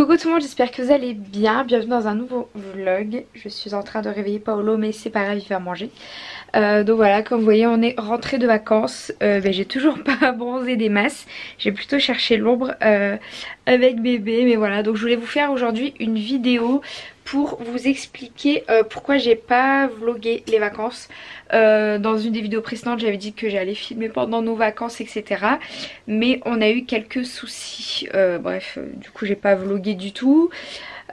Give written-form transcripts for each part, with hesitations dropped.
Coucou tout le monde, j'espère que vous allez bien. Bienvenue dans un nouveau vlog. Je suis en train de réveiller Paolo, mais c'est pas grave, il va manger. Donc voilà, comme vous voyez, on est rentré de vacances. J'ai toujours pas bronzé des masses. J'ai plutôt cherché l'ombre avec bébé. Mais voilà, donc je voulais vous faire aujourd'hui une vidéo pour vous expliquer pourquoi j'ai pas vlogué les vacances. Dans une des vidéos précédentes, j'avais dit que j'allais filmer pendant nos vacances, etc. Mais on a eu quelques soucis. Du coup, j'ai pas vlogué du tout.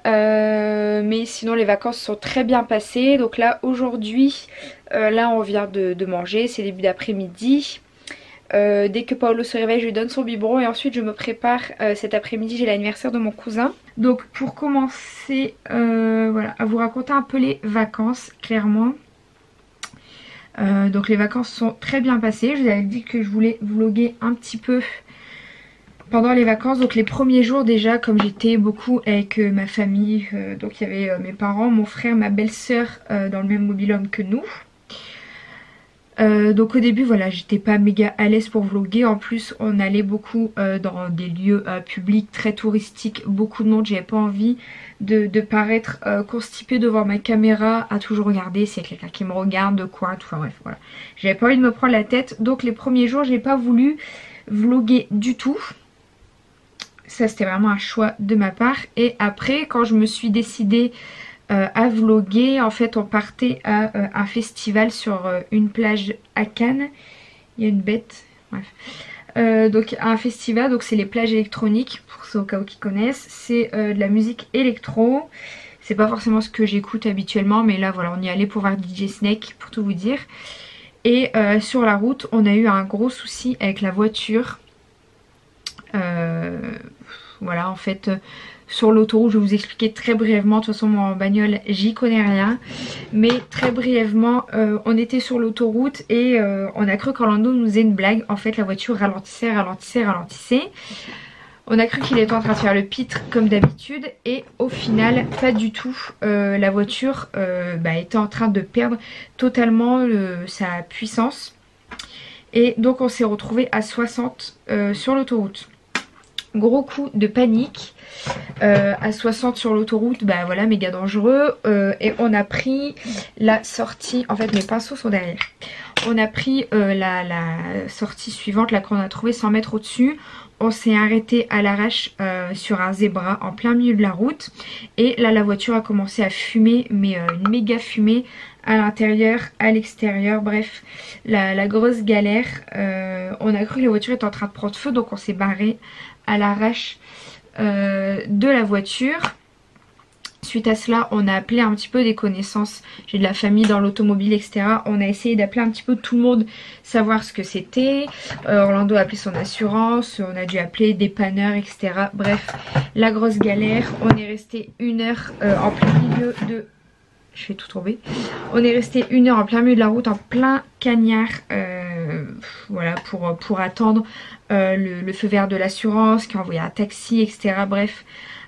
Mais sinon, les vacances sont très bien passées. Donc là, aujourd'hui, là, on vient de manger. C'est début d'après-midi. Dès que Paolo se réveille, je lui donne son biberon et ensuite je me prépare. Cet après-midi, j'ai l'anniversaire de mon cousin. Donc pour commencer, voilà, à vous raconter un peu les vacances, clairement. Donc les vacances sont très bien passées. Je vous avais dit que je voulais vlogger un petit peu pendant les vacances. Donc les premiers jours déjà, comme j'étais beaucoup avec ma famille, donc il y avait mes parents, mon frère, ma belle-sœur dans le même mobil-home que nous. Donc au début voilà, j'étais pas méga à l'aise pour vlogger. En plus on allait beaucoup dans des lieux publics très touristiques, beaucoup de monde. J'avais pas envie de paraître constipée devant ma caméra à toujours regarder s'il y a quelqu'un qui me regarde, de quoi, tout, enfin bref voilà. J'avais pas envie de me prendre la tête, donc les premiers jours j'ai pas voulu vlogger du tout. Ça c'était vraiment un choix de ma part. Et après quand je me suis décidée à vlogger, en fait on partait à un festival sur une plage à Cannes. Il y a une bête, bref. Donc un festival, donc c'est les plages électroniques, pour ceux au cas où qui connaissent. C'est de la musique électro. C'est pas forcément ce que j'écoute habituellement, mais là voilà, on y allait pour voir DJ Snake, pour tout vous dire. Et sur la route on a eu un gros souci avec la voiture. Voilà, en fait sur l'autoroute, je vais vous expliquer très brièvement. De toute façon moi en bagnole j'y connais rien, mais très brièvement, on était sur l'autoroute et on a cru qu'Orlando nous faisait une blague. En fait la voiture ralentissait. On a cru qu'il était en train de faire le pitre comme d'habitude et au final pas du tout. La voiture était en train de perdre totalement sa puissance et donc on s'est retrouvé à 60 sur l'autoroute. Gros coup de panique. À 60 sur l'autoroute, bah voilà, méga dangereux. Et on a pris la sortie, en fait mes pinceaux sont derrière. On a pris la sortie suivante, là qu'on a trouvé 100 mètres au-dessus. On s'est arrêté à l'arrache sur un zébra en plein milieu de la route. Et là la voiture a commencé à fumer, mais une méga fumée à l'intérieur, à l'extérieur, bref, la grosse galère. On a cru que la voiture était en train de prendre feu, donc on s'est barré à l'arrache de la voiture. Suite à cela on a appelé un petit peu des connaissances, j'ai de la famille dans l'automobile, etc. On a essayé d'appeler un petit peu tout le monde, savoir ce que c'était. Orlando a appelé son assurance, on a dû appeler des dépanneurs, etc. Bref, la grosse galère. On est resté 1 heure en plein milieu de... Je fais tout tomber. On est resté 1 heure en plein milieu de la route, en plein cagnard, voilà, pour attendre le feu vert de l'assurance, qui a envoyé un taxi, etc. Bref,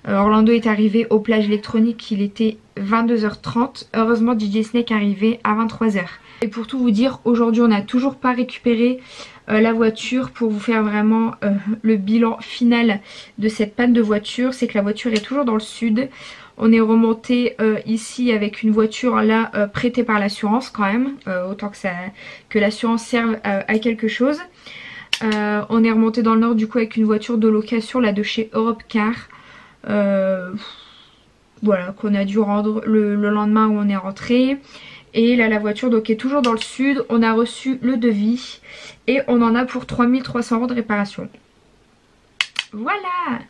Orlando est arrivé aux plages électroniques, il était 22h30. Heureusement DJ Snake est arrivé à 23h. Et pour tout vous dire, aujourd'hui on n'a toujours pas récupéré la voiture. Pour vous faire vraiment le bilan final de cette panne de voiture, c'est que la voiture est toujours dans le sud. On est remonté ici avec une voiture là prêtée par l'assurance quand même, autant que l'assurance serve à quelque chose. On est remonté dans le nord du coup avec une voiture de location là de chez Europe Car. Voilà, qu'on a dû rendre le lendemain où on est rentré. Et là la voiture donc est toujours dans le sud. On a reçu le devis et on en a pour 3300 € de réparation. Voilà.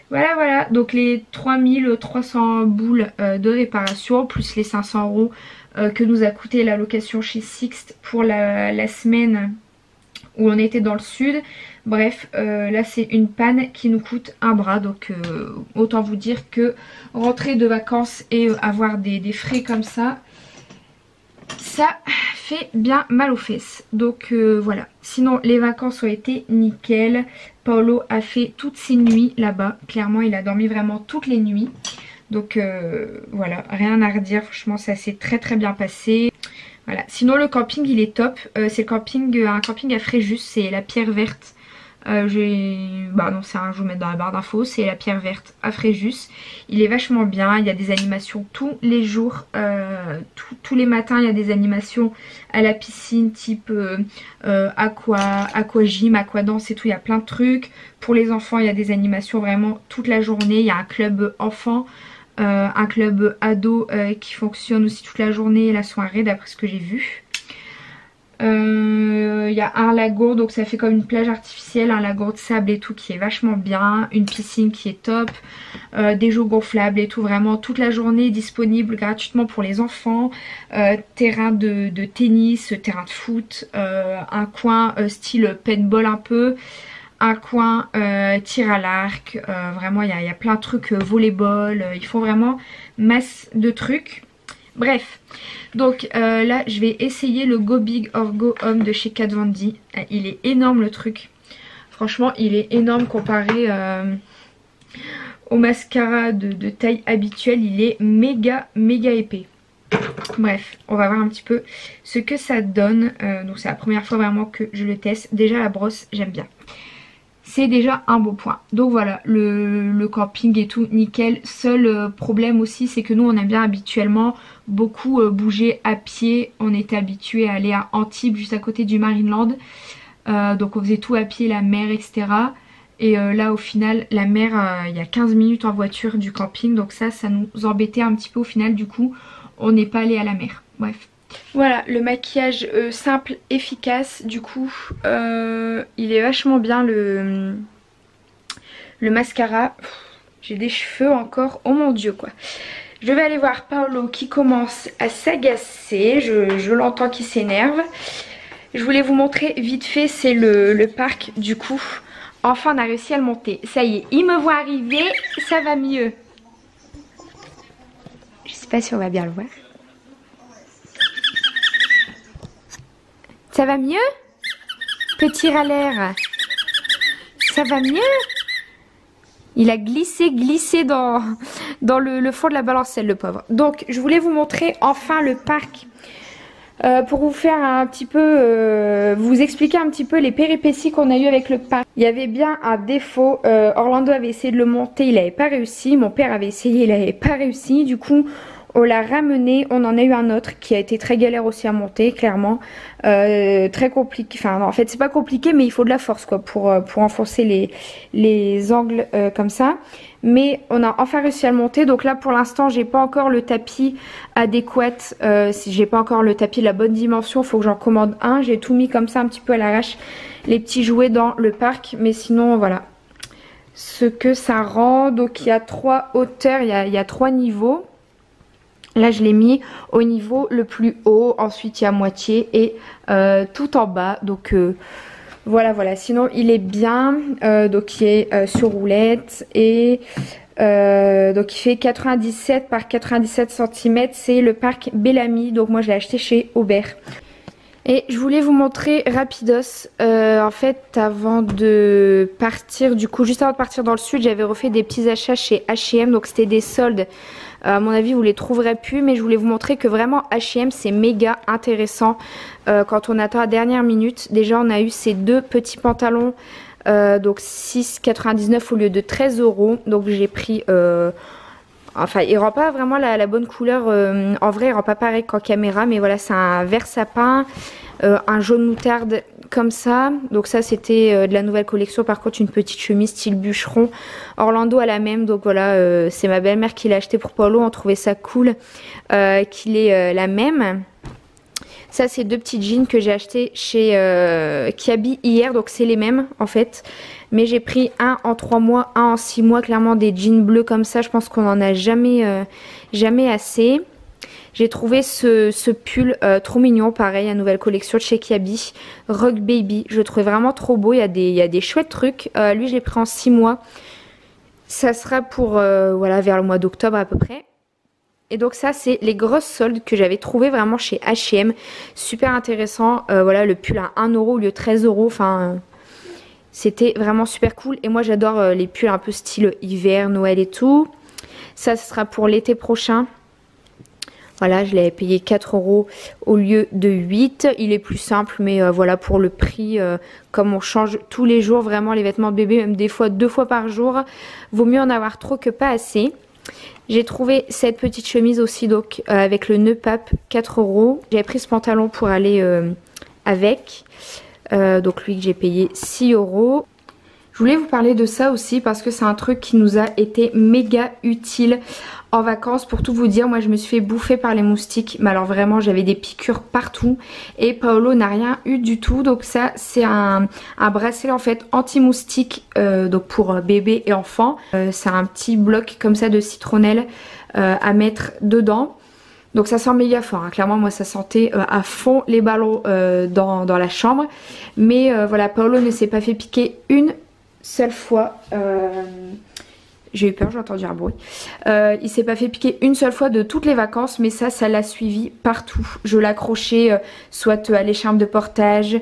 Voilà, donc les 3300 boules de réparation plus les 500 € que nous a coûté la location chez Sixt pour la semaine où on était dans le sud. Bref, là c'est une panne qui nous coûte un bras, donc autant vous dire que rentrer de vacances et avoir des frais comme ça fait bien mal aux fesses. Donc voilà, sinon les vacances ont été nickel. Paolo a fait toutes ses nuits là-bas, clairement il a dormi vraiment toutes les nuits. Donc voilà, rien à redire, franchement ça s'est très bien passé. Voilà. Sinon le camping il est top, c'est un camping à Fréjus, c'est la Pierre Verte. Bah non, je vous mets dans la barre d'infos, c'est la pierre verte à Fréjus. Il est vachement bien, il y a des animations tous les jours, tous les matins il y a des animations à la piscine type aquagym, aquadance et tout, il y a plein de trucs. Pour les enfants il y a des animations vraiment toute la journée, il y a un club enfant, un club ado qui fonctionne aussi toute la journée et la soirée d'après ce que j'ai vu. Il y a un lago, donc ça fait comme une plage artificielle, un lago de sable et tout qui est vachement bien, une piscine qui est top, des jeux gonflables et tout, vraiment toute la journée disponible gratuitement pour les enfants, terrain de tennis, terrain de foot, un coin style paintball un peu, un coin tir à l'arc, vraiment il y a plein de trucs, volleyball, ils font vraiment masse de trucs. Bref, donc là je vais essayer le Go Big or Go Home de chez Kat Von D. Il est énorme le truc. Franchement il est énorme comparé au mascara de taille habituelle. Il est méga épais. Bref, on va voir un petit peu ce que ça donne. Donc c'est la première fois vraiment que je le teste. Déjà la brosse j'aime bien. C'est déjà un beau point. Donc voilà, le camping et tout, nickel. Seul problème aussi, c'est que nous, on aime bien habituellement beaucoup bouger à pied. On était habitué à aller à Antibes, juste à côté du Marineland. Donc on faisait tout à pied, la mer, etc. Et là, au final, la mer, il y a 15 minutes en voiture du camping. Donc ça nous embêtait un petit peu au final. Du coup, on n'est pas allé à la mer. Bref. Voilà, le maquillage simple, efficace, du coup il est vachement bien le mascara. J'ai des cheveux encore, oh mon dieu quoi. Je vais aller voir Paolo qui commence à s'agacer, je l'entends qui s'énerve. Je voulais vous montrer vite fait, c'est le parc du coup. Enfin on a réussi à le monter, ça y est, il me voit arriver, ça va mieux. Je sais pas si on va bien le voir. Ça va mieux? Petit râleur. Ça va mieux? Il a glissé dans le fond de la balancelle, le pauvre. Donc, je voulais vous montrer enfin le parc. Pour vous faire un petit peu, vous expliquer un petit peu les péripéties qu'on a eu avec le parc. Il y avait bien un défaut. Orlando avait essayé de le monter, il n'avait pas réussi. Mon père avait essayé, il n'avait pas réussi. Du coup, on l'a ramené, on en a eu un autre qui a été très galère aussi à monter, clairement. Très compliqué, enfin en fait c'est pas compliqué mais il faut de la force quoi pour enfoncer les angles comme ça. Mais on a enfin réussi à le monter, donc là pour l'instant j'ai pas encore le tapis adéquat, si j'ai pas encore le tapis de la bonne dimension, faut que j'en commande un. J'ai tout mis comme ça un petit peu à l'arrache, les petits jouets dans le parc, mais sinon voilà ce que ça rend. Donc il y a 3 hauteurs, il y a 3 niveaux. Là je l'ai mis au niveau le plus haut, ensuite il y a moitié et tout en bas. Donc voilà, sinon il est bien, donc il est sur roulette et donc il fait 97 par 97 cm, c'est le parc Bellamy, donc moi je l'ai acheté chez Aubert. Et je voulais vous montrer rapidos, en fait avant de partir, du coup juste avant de partir dans le sud, j'avais refait des petits achats chez H&M, donc c'était des soldes. À mon avis vous les trouverez plus, mais je voulais vous montrer que vraiment H&M c'est méga intéressant quand on attend à dernière minute. Déjà on a eu ces 2 petits pantalons, donc 6,99 au lieu de 13 €. Donc j'ai pris, enfin il rend pas vraiment la bonne couleur, en vrai il rend pas pareil qu'en caméra, mais voilà c'est un vert sapin, un jaune moutarde comme ça. Donc ça c'était de la nouvelle collection, par contre une petite chemise style bûcheron. Orlando a la même, donc voilà c'est ma belle-mère qui l'a acheté pour Paolo, on trouvait ça cool qu'il ait la même. Ça c'est 2 petits jeans que j'ai acheté chez Kiabi hier, donc c'est les mêmes en fait. Mais j'ai pris un en 3 mois, un en 6 mois, clairement des jeans bleus comme ça, je pense qu'on en a jamais assez. J'ai trouvé ce pull trop mignon, pareil, la nouvelle collection de chez Kiabi, Rock Baby. Je le trouvais vraiment trop beau, il y a des chouettes trucs. Lui, je l'ai pris en 6 mois. Ça sera pour, voilà, vers le mois d'octobre à peu près. Et donc ça, c'est les grosses soldes que j'avais trouvées vraiment chez H&M. Super intéressant. Voilà, le pull à 1 € au lieu de 13 €. Enfin, c'était vraiment super cool. Et moi, j'adore les pulls un peu style hiver, Noël et tout. Ça, ce sera pour l'été prochain. Voilà, je l'avais payé 4 € au lieu de 8. Il est plus simple, mais voilà, pour le prix, comme on change tous les jours vraiment les vêtements de bébé, même des fois 2 fois par jour, vaut mieux en avoir trop que pas assez. J'ai trouvé cette petite chemise aussi, donc avec le nœud pape, 4 €. J'avais pris ce pantalon pour aller avec, donc lui que j'ai payé 6 €. Je voulais vous parler de ça aussi parce que c'est un truc qui nous a été méga utile en vacances. Pour tout vous dire, moi je me suis fait bouffer par les moustiques, mais alors vraiment j'avais des piqûres partout et Paolo n'a rien eu du tout. Donc ça c'est un bracelet en fait anti-moustique, donc pour bébé et enfant. C'est un petit bloc comme ça de citronnelle à mettre dedans. Donc ça sent méga fort, hein. Clairement moi ça sentait à fond les ballons dans la chambre. Mais voilà, Paolo ne s'est pas fait piquer une seule fois. J'ai eu peur, j'ai entendu un bruit. Il s'est pas fait piquer une seule fois de toutes les vacances, mais ça l'a suivi partout. Je l'accrochais soit à l'écharpe de portage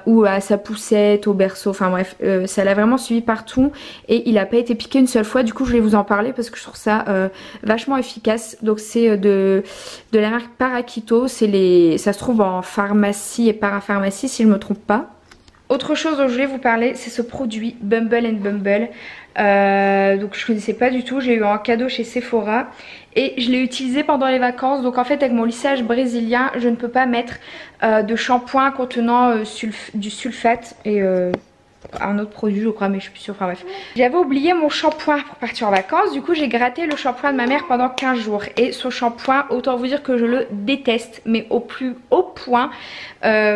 ou à sa poussette, au berceau, enfin bref, ça l'a vraiment suivi partout et il n'a pas été piqué une seule fois. Du coup je vais vous en parler parce que je trouve ça vachement efficace. Donc c'est de la marque Parakito, ça se trouve en pharmacie et parapharmacie si je ne me trompe pas. Autre chose dont je voulais vous parler, c'est ce produit Bumble and Bumble. Donc je connaissais pas du tout, j'ai eu un cadeau chez Sephora et je l'ai utilisé pendant les vacances. Donc en fait avec mon lissage brésilien, je ne peux pas mettre de shampoing contenant du sulfate et un autre produit je crois, mais je suis plus sûre, enfin bref. J'avais oublié mon shampoing pour partir en vacances, du coup j'ai gratté le shampoing de ma mère pendant 15 jours et ce shampoing, autant vous dire que je le déteste, mais au plus haut point.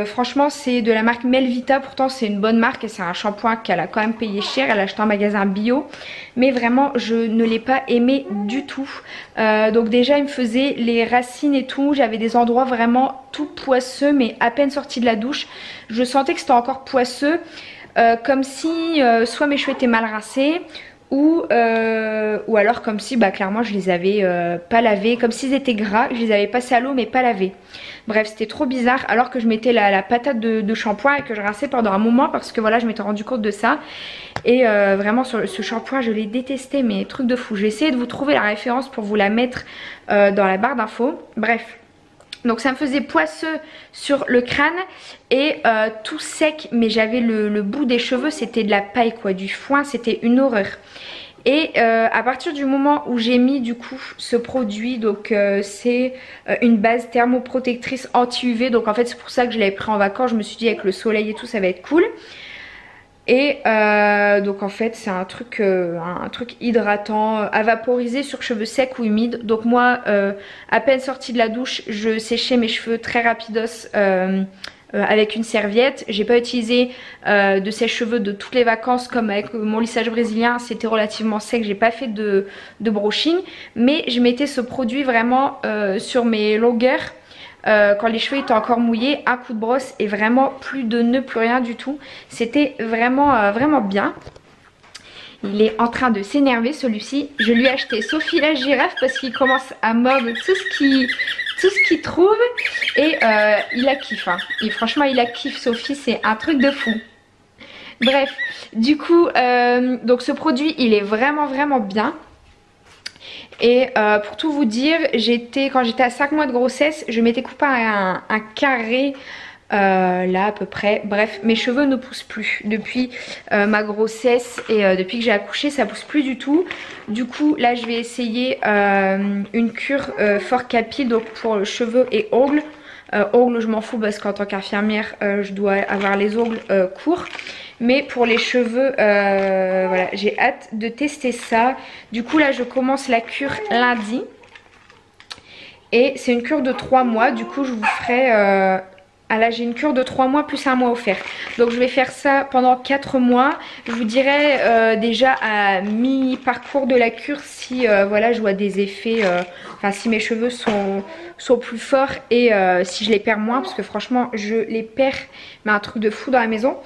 Franchement c'est de la marque Melvita, pourtant c'est une bonne marque et c'est un shampoing qu'elle a quand même payé cher, elle a acheté en magasin bio, mais vraiment je ne l'ai pas aimé du tout. Donc déjà il me faisait les racines et tout, j'avais des endroits vraiment tout poisseux mais à peine sorti de la douche, je sentais que c'était encore poisseux. Comme si soit mes cheveux étaient mal rincés ou alors comme si clairement je les avais pas lavés, comme s'ils étaient gras, je les avais passés à l'eau mais pas lavés. Bref c'était trop bizarre alors que je mettais la patate de shampoing et que je rinçais pendant un moment parce que voilà je m'étais rendu compte de ça. Et vraiment sur ce shampoing je l'ai détesté, mais truc de fou. Je vais essayer de vous trouver la référence pour vous la mettre dans la barre d'infos. Bref. Donc ça me faisait poisseux sur le crâne et tout sec, mais j'avais le bout des cheveux, c'était de la paille quoi, du foin, c'était une horreur. Et à partir du moment où j'ai mis du coup ce produit, donc c'est une base thermoprotectrice anti-UV, donc en fait c'est pour ça que je l'avais pris en vacances, je me suis dit avec le soleil et tout ça va être cool. Et donc en fait c'est un truc hydratant à vaporiser sur cheveux secs ou humides. Donc moi à peine sortie de la douche je séchais mes cheveux très rapidos avec une serviette. J'ai pas utilisé de sèche-cheveux de toutes les vacances comme avec mon lissage brésilien, c'était relativement sec, j'ai pas fait de brushing. Mais je mettais ce produit vraiment sur mes longueurs. Quand les cheveux étaient encore mouillés, un coup de brosse et vraiment plus de nœuds, plus rien du tout. C'était vraiment vraiment bien. Il est en train de s'énerver celui-ci. Je lui ai acheté Sophie la girafe parce qu'il commence à mordre tout ce qu'il trouve et il a kiff hein. Et franchement il a kiff Sophie, c'est un truc de fou. Bref, du coup donc ce produit il est vraiment vraiment bien. Et pour tout vous dire, quand j'étais à 5 mois de grossesse, je m'étais coupé un carré là à peu près. Bref, mes cheveux ne poussent plus depuis ma grossesse et depuis que j'ai accouché, ça pousse plus du tout. Du coup, là je vais essayer une cure fort capille, donc pour cheveux et ongles. Ongles je m'en fous parce qu'en tant qu'infirmière je dois avoir les ongles courts. Mais pour les cheveux, voilà, j'ai hâte de tester ça. Du coup là je commence la cure lundi. Et c'est une cure de 3 mois. Du coup je vous ferai... Ah là j'ai une cure de 3 mois plus 1 mois offert. Donc je vais faire ça pendant 4 mois. Je vous dirai déjà à mi-parcours de la cure si voilà, je vois des effets, enfin si mes cheveux sont plus forts et si je les perds moins, parce que franchement je les perds mais un truc de fou dans la maison.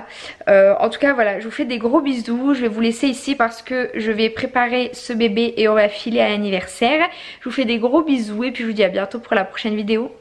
En tout cas voilà, je vous fais des gros bisous. Je vais vous laisser ici parce que je vais préparer ce bébé et on va filer à l'anniversaire. Je vous fais des gros bisous et puis je vous dis à bientôt pour la prochaine vidéo.